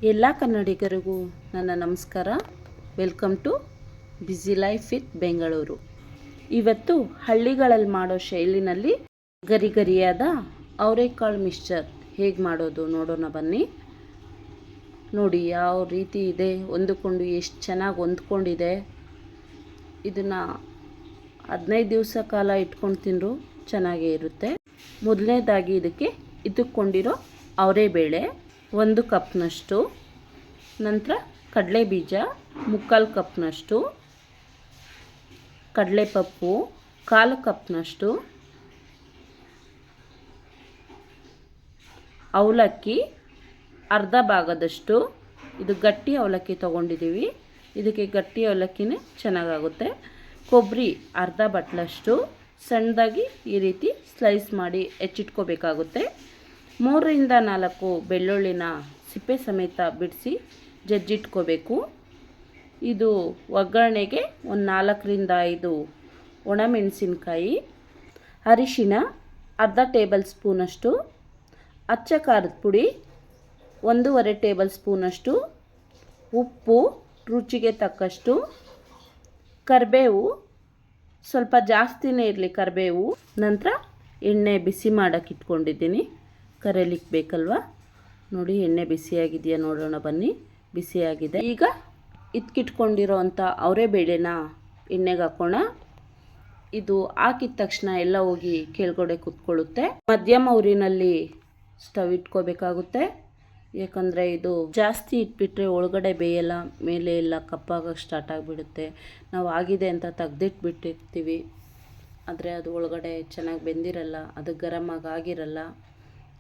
ಎಲ್ಲ ಕನ್ನಡಿಗರಿಗೂ ನನ್ನ ನಮಸ್ಕಾರ. Welcome to busy life with Bengaluru. ಇವತ್ತು ಹಳ್ಳಿಗಳಲ್ಲಿ ಮಾಡೋ ಶೈಲಿನಲ್ಲಿ ಗರಿಗರಿಯಾದ ಅವರೆಕಾಳು ಮಿಕ್ಸ್ಚರ್ ಹೇಗೆ ಮಾಡೋದು ನೋಡೋಣ ಬನ್ನಿ. ನೋಡಿ ಯಾವ ರೀತಿ ಇದೆ, ಹೊಂದಿಕೊಂಡು ಎಷ್ಟು ಚೆನ್ನಾಗಿ ಹೊಂದ್ಕೊಂಡಿದೆ. ಇದನ್ನು 15 ದಿವಸ ಕಾಲ ಇಟ್ಕೊಂಡು ತಿಂದರೂ ಚೆನ್ನಾಗೇ ಇರುತ್ತೆ. ಮೊದಲನೇದಾಗಿ ಇದಕ್ಕೆ ಇದ್ದುಕೊಂಡಿರೋ ಅವರೆಬೇಳೆ 1 ಕಪ್ನಷ್ಟು, ನಂತರ ಕಡಲೆ ಬೀಜ 3/4 ಕಪ್ನಷ್ಟು, ಕಡಲೆಪಪ್ಪು 1/4 ಕಪ್ನಷ್ಟು, ಅವಲಕ್ಕಿ ಅರ್ಧ ಭಾಗದಷ್ಟು. ಇದು ಗಟ್ಟಿ ಅವಲಕ್ಕಿ ತೊಗೊಂಡಿದ್ದೀವಿ, ಇದಕ್ಕೆ ಗಟ್ಟಿ ಅವಲಕ್ಕಿನೇ ಚೆನ್ನಾಗಾಗುತ್ತೆ. ಕೊಬ್ಬರಿ ಅರ್ಧ ಬಟ್ಲಷ್ಟು ಸಣ್ಣದಾಗಿ ಈ ರೀತಿ ಸ್ಲೈಸ್ ಮಾಡಿ ಹೆಚ್ಚಿಟ್ಕೋಬೇಕಾಗುತ್ತೆ. 3ರಿಂದ 4 ಬೆಳ್ಳುಳ್ಳಿನ ಸಿಪ್ಪೆ ಸಮೇತ ಬಿಡಿಸಿ ಜಜ್ಜಿಟ್ಕೋಬೇಕು. ಇದು ಒಗ್ಗರಣೆಗೆ ಒಂದು 4ರಿಂದ 5 ಒಣಮೆಣಸಿನ್ಕಾಯಿ, ಅರಿಶಿನ ಅರ್ಧ ಟೇಬಲ್ ಸ್ಪೂನಷ್ಟು, ಅಚ್ಚ ಖಾರದ ಪುಡಿ 1.5 ಟೇಬಲ್ ಸ್ಪೂನಷ್ಟು, ಉಪ್ಪು ರುಚಿಗೆ ತಕ್ಕಷ್ಟು, ಕರಿಬೇವು ಸ್ವಲ್ಪ ಜಾಸ್ತಿನೇ ಇರಲಿ ಕರಿಬೇವು. ನಂತರ ಎಣ್ಣೆ ಬಿಸಿ ಮಾಡೋಕ್ಕೆ ಇಟ್ಕೊಂಡಿದ್ದೀನಿ, ಕರಿಲಿಕ್ಕೆ ಬೇಕಲ್ವ. ನೋಡಿ ಎಣ್ಣೆ ಬಿಸಿಯಾಗಿದೆಯಾ ನೋಡೋಣ ಬನ್ನಿ. ಬಿಸಿಯಾಗಿದೆ. ಈಗ ಇಟ್ಕೊಂಡಿರೋ ಅಂಥ ಅವರೆಬೇಳೆನ ಎಣ್ಣೆಗೆ ಹಾಕೋಣ. ಇದು ಹಾಕಿದ ತಕ್ಷಣ ಎಲ್ಲ ಹೋಗಿ ಕೆಳಗಡೆ ಕುತ್ಕೊಳ್ಳುತ್ತೆ. ಮಧ್ಯಮ ಉರಿನಲ್ಲಿ ಸ್ಟವ್ ಇಟ್ಕೋಬೇಕಾಗುತ್ತೆ, ಯಾಕಂದರೆ ಇದು ಜಾಸ್ತಿ ಇಟ್ಬಿಟ್ರೆ ಒಳಗಡೆ ಬೇಯಲ್ಲ, ಮೇಲೆ ಎಲ್ಲ ಕಪ್ಪಾಗೋಕ್ಕೆ ಸ್ಟಾರ್ಟ್ ಆಗಿಬಿಡುತ್ತೆ. ನಾವು ಆಗಿದೆ ಅಂತ ತೆಗ್ದಿಟ್ಬಿಟ್ಟಿರ್ತೀವಿ, ಆದರೆ ಅದು ಒಳಗಡೆ ಚೆನ್ನಾಗಿ ಬೆಂದಿರಲ್ಲ, ಅದು ಗರಮಾಗಿ ಆಗಿರಲ್ಲ.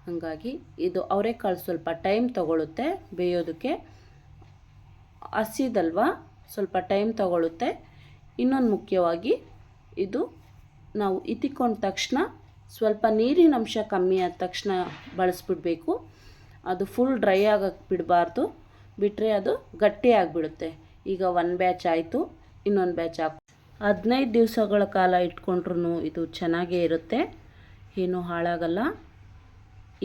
ಹಾಗಾಗಿ ಇದು ಅವರೆಕಾಳು ಸ್ವಲ್ಪ ಟೈಮ್ ತೊಗೊಳುತ್ತೆ ಬೇಯೋದಕ್ಕೆ. ಹಸಿದಲ್ವ, ಸ್ವಲ್ಪ ಟೈಮ್ ತೊಗೊಳುತ್ತೆ. ಇನ್ನೊಂದು ಮುಖ್ಯವಾಗಿ ಇದು ನಾವು ಇತ್ತಿಕೊಂಡ ತಕ್ಷಣ ಸ್ವಲ್ಪ ನೀರಿನ ಅಂಶ ಕಮ್ಮಿ ಆದ ತಕ್ಷಣ ಬಳಸ್ಬಿಡ್ಬೇಕು. ಅದು ಫುಲ್ ಡ್ರೈ ಆಗೋಕ್ಕೆ ಬಿಡಬಾರ್ದು, ಬಿಟ್ಟರೆ ಅದು ಗಟ್ಟಿ ಆಗಿಬಿಡುತ್ತೆ. ಈಗ 1 ಬ್ಯಾಚ್ ಆಯಿತು, ಇನ್ನೊಂದು ಬ್ಯಾಚ್ 15 ದಿವಸಗಳ ಕಾಲ ಇಟ್ಕೊಂಡ್ರೂ ಇದು ಚೆನ್ನಾಗೇ ಇರುತ್ತೆ, ಏನೂ ಹಾಳಾಗಲ್ಲ.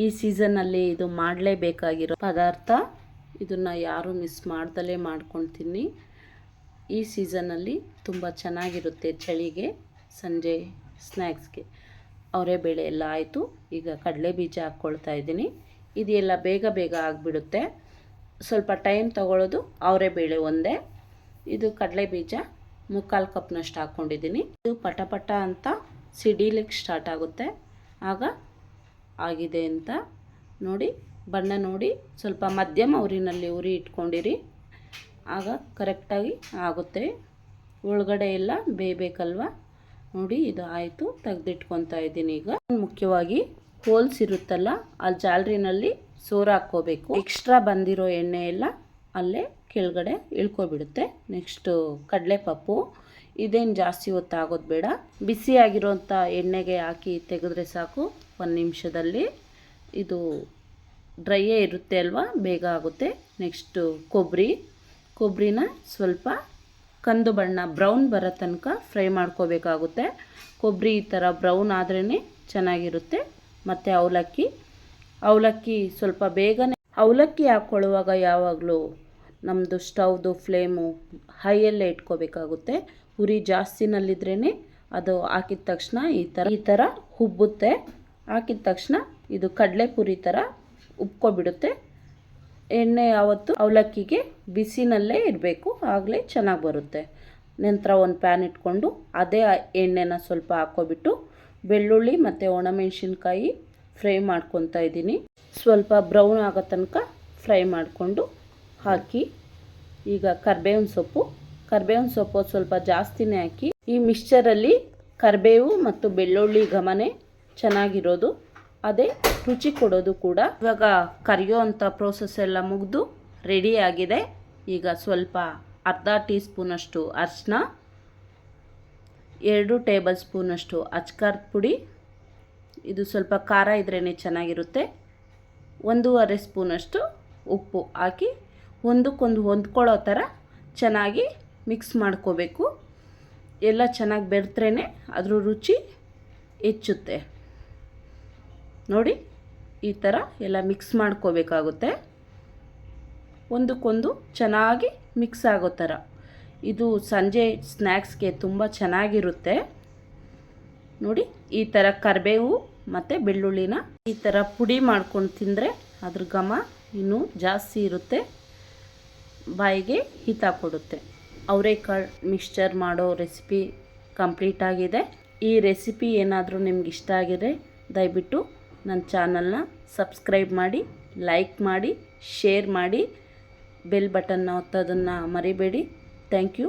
ಈ ಸೀಸನ್ನಲ್ಲಿ ಇದು ಮಾಡಲೇಬೇಕಾಗಿರೋ ಪದಾರ್ಥ. ಇದನ್ನು ಯಾರೂ ಮಿಸ್ ಮಾಡ್ದಲೇ ಮಾಡ್ಕೊಂಡು ತಿನ್ನಿ. ಈ ಸೀಸನ್ನಲ್ಲಿ ತುಂಬ ಚೆನ್ನಾಗಿರುತ್ತೆ ಚಳಿಗೆ, ಸಂಜೆ ಸ್ನ್ಯಾಕ್ಸ್ಗೆ. ಅವರೆಬೇಳೆ ಎಲ್ಲ ಆಯಿತು. ಈಗ ಕಡಲೆ ಬೀಜ ಹಾಕ್ಕೊಳ್ತಾ ಇದ್ದೀನಿ. ಇದೆಲ್ಲ ಬೇಗ ಬೇಗ ಆಗಿಬಿಡುತ್ತೆ, ಸ್ವಲ್ಪ ಟೈಮ್ ತೊಗೊಳ್ಳೋದು ಅವರೆಬೇಳೆ ಒಂದೇ. ಇದು ಕಡಲೆ ಬೀಜ 3/4 ಕಪ್ನಷ್ಟು ಹಾಕ್ಕೊಂಡಿದ್ದೀನಿ. ಇದು ಪಟ ಅಂತ ಸಿಡಿಲಿಕ್ಕೆ ಸ್ಟಾರ್ಟ್ ಆಗುತ್ತೆ, ಆಗ ಆಗಿದೆ ಅಂತ ನೋಡಿ. ಬಣ್ಣ ನೋಡಿ, ಸ್ವಲ್ಪ ಮಧ್ಯಮ ಉರಿನಲ್ಲಿ ಉರಿ ಇಟ್ಕೊಂಡಿರಿ, ಆಗ ಕರೆಕ್ಟಾಗಿ ಆಗುತ್ತೆ. ಒಳಗಡೆ ಎಲ್ಲ ಬೇಯಬೇಕಲ್ವ. ನೋಡಿ ಇದು ಆಯಿತು, ತೆಗೆದಿಟ್ಕೊತಾ ಇದ್ದೀನಿ. ಈಗ ಮುಖ್ಯವಾಗಿ ಹೋಲ್ಸ್ ಇರುತ್ತಲ್ಲ, ಆ ಜಾಲರಿನಲ್ಲಿ ಸೋರು ಹಾಕ್ಕೋಬೇಕು. ಎಕ್ಸ್ಟ್ರಾ ಬಂದಿರೋ ಎಣ್ಣೆ ಎಲ್ಲ ಅಲ್ಲೇ ಕೆಳಗಡೆ ಇಳ್ಕೊಬಿಡುತ್ತೆ. ನೆಕ್ಸ್ಟು ಕಡಲೆಪಪ್ಪು, ಇದೇನು ಜಾಸ್ತಿ ಹೊತ್ತಾಗೋದು ಬೇಡ, ಬಿಸಿಯಾಗಿರೋಂಥ ಎಣ್ಣೆಗೆ ಹಾಕಿ ತೆಗೆದ್ರೆ ಸಾಕು 1 ನಿಮಿಷದಲ್ಲಿ. ಇದು ಡ್ರೈಯೇ ಇರುತ್ತೆ ಅಲ್ವಾ, ಬೇಗ ಆಗುತ್ತೆ. ನೆಕ್ಸ್ಟು ಕೊಬ್ಬರಿನ ಸ್ವಲ್ಪ ಕಂದು ಬಣ್ಣ ಬ್ರೌನ್ ಬರೋ ತನಕ ಫ್ರೈ ಮಾಡ್ಕೋಬೇಕಾಗುತ್ತೆ. ಕೊಬ್ಬರಿ ಈ ಥರ ಬ್ರೌನ್ ಆದ್ರೇ ಚೆನ್ನಾಗಿರುತ್ತೆ. ಮತ್ತು ಅವಲಕ್ಕಿ ಸ್ವಲ್ಪ ಬೇಗನೆ ಅವಲಕ್ಕಿ ಹಾಕ್ಕೊಳ್ಳುವಾಗ ಯಾವಾಗಲೂ ನಮ್ಮದು ಸ್ಟವ್ದು ಫ್ಲೇಮು ಹೈಯಲ್ಲೇ ಇಟ್ಕೋಬೇಕಾಗುತ್ತೆ. ಉರಿ ಜಾಸ್ತಿನಲ್ಲಿದ್ರೇ ಅದು ಹಾಕಿದ ತಕ್ಷಣ ಈ ಥರ ಉಬ್ಬುತ್ತೆ. ಹಾಕಿದ ತಕ್ಷಣ ಇದು ಕಡಲೆಪುರಿ ಥರ ಉಬ್ಕೊಬಿಡುತ್ತೆ. ಎಣ್ಣೆ ಯಾವತ್ತು ಅವಲಕ್ಕಿಗೆ ಬಿಸಿನಲ್ಲೇ ಇರಬೇಕು, ಆಗಲೇ ಚೆನ್ನಾಗಿ ಬರುತ್ತೆ. ನಂತರ ಒಂದು ಪ್ಯಾನ್ ಇಟ್ಕೊಂಡು ಅದೇ ಎಣ್ಣೆನ ಸ್ವಲ್ಪ ಹಾಕ್ಕೊಬಿಟ್ಟು ಬೆಳ್ಳುಳ್ಳಿ ಮತ್ತು ಒಣಮೆಣಸಿನ್ಕಾಯಿ ಫ್ರೈ ಮಾಡ್ಕೊತಾ ಇದ್ದೀನಿ. ಸ್ವಲ್ಪ ಬ್ರೌನ್ ಆಗೋ ತನಕ ಫ್ರೈ ಮಾಡಿಕೊಂಡು ಹಾಕಿ. ಈಗ ಕರಿಬೇವಿನ ಸೊಪ್ಪು ಸ್ವಲ್ಪ ಜಾಸ್ತಿನೇ ಹಾಕಿ. ಈ ಮಿಕ್ಸ್ಚರಲ್ಲಿ ಕರಿಬೇವು ಮತ್ತು ಬೆಳ್ಳುಳ್ಳಿ ಘಮನೆ ಚೆನ್ನಾಗಿರೋದು, ಅದೇ ರುಚಿ ಕೊಡೋದು ಕೂಡ. ಇವಾಗ ಕರಿಯೋ ಅಂಥ ಪ್ರೋಸೆಸ್ ಎಲ್ಲ ಮುಗಿದು ರೆಡಿಯಾಗಿದೆ. ಈಗ ಸ್ವಲ್ಪ ಅರ್ಧ ಟೀ ಸ್ಪೂನಷ್ಟು ಅರಿಶಿನ, 2 ಟೇಬಲ್ ಸ್ಪೂನಷ್ಟು ಅಚ್ಕಾರದ ಪುಡಿ, ಇದು ಸ್ವಲ್ಪ ಖಾರ ಇದ್ರೇ ಚೆನ್ನಾಗಿರುತ್ತೆ, 1.5 ಸ್ಪೂನಷ್ಟು ಉಪ್ಪು ಹಾಕಿ ಒಂದಕ್ಕೊಂದು ಹೊಂದ್ಕೊಳ್ಳೋ ಥರ ಚೆನ್ನಾಗಿ ಮಿಕ್ಸ್ ಮಾಡ್ಕೋಬೇಕು. ಎಲ್ಲ ಚೆನ್ನಾಗಿ ಬೆರೆತ್ರೇ ಅದ್ರ ರುಚಿ ಹೆಚ್ಚುತ್ತೆ. ನೋಡಿ ಈ ಥರ ಎಲ್ಲ ಮಿಕ್ಸ್ ಮಾಡ್ಕೋಬೇಕಾಗುತ್ತೆ. ಒಂದಕ್ಕೊಂದು ಚೆನ್ನಾಗಿ ಮಿಕ್ಸ್ ಆಗೋ ಥರ. ಇದು ಸಂಜೆ ಸ್ನ್ಯಾಕ್ಸ್ಗೆ ತುಂಬ ಚೆನ್ನಾಗಿರುತ್ತೆ. ನೋಡಿ, ಈ ಥರ ಕರಿಬೇವು ಮತ್ತು ಬೆಳ್ಳುಳ್ಳಿನ ಈ ಥರ ಪುಡಿ ಮಾಡ್ಕೊಂಡು ತಿಂದರೆ ಅದ್ರ ಘಮ ಇನ್ನೂ ಜಾಸ್ತಿ ಇರುತ್ತೆ, ಬಾಯಿಗೆ ಹಿತ ಕೊಡುತ್ತೆ. ಅವರೆಕಾಳು ಮಿಕ್ಸ್ಚರ್ ಮಾಡೋ ರೆಸಿಪಿ ಕಂಪ್ಲೀಟ್ ಆಗಿದೆ. ಈ ರೆಸಿಪಿ ಏನಾದರೂ ನಿಮ್ಗೆ ಇಷ್ಟ ಆಗಿದ್ರೆ ದಯವಿಟ್ಟು ನನ್ನ ಚಾನಲ್ನ ಸಬ್ಸ್ಕ್ರೈಬ್ ಮಾಡಿ, ಲೈಕ್ ಮಾಡಿ, ಶೇರ್ ಮಾಡಿ, ಬೆಲ್ ಬಟನ್ನ ಒತ್ತೋದನ್ನು ಮರಿಬೇಡಿ. Thank you.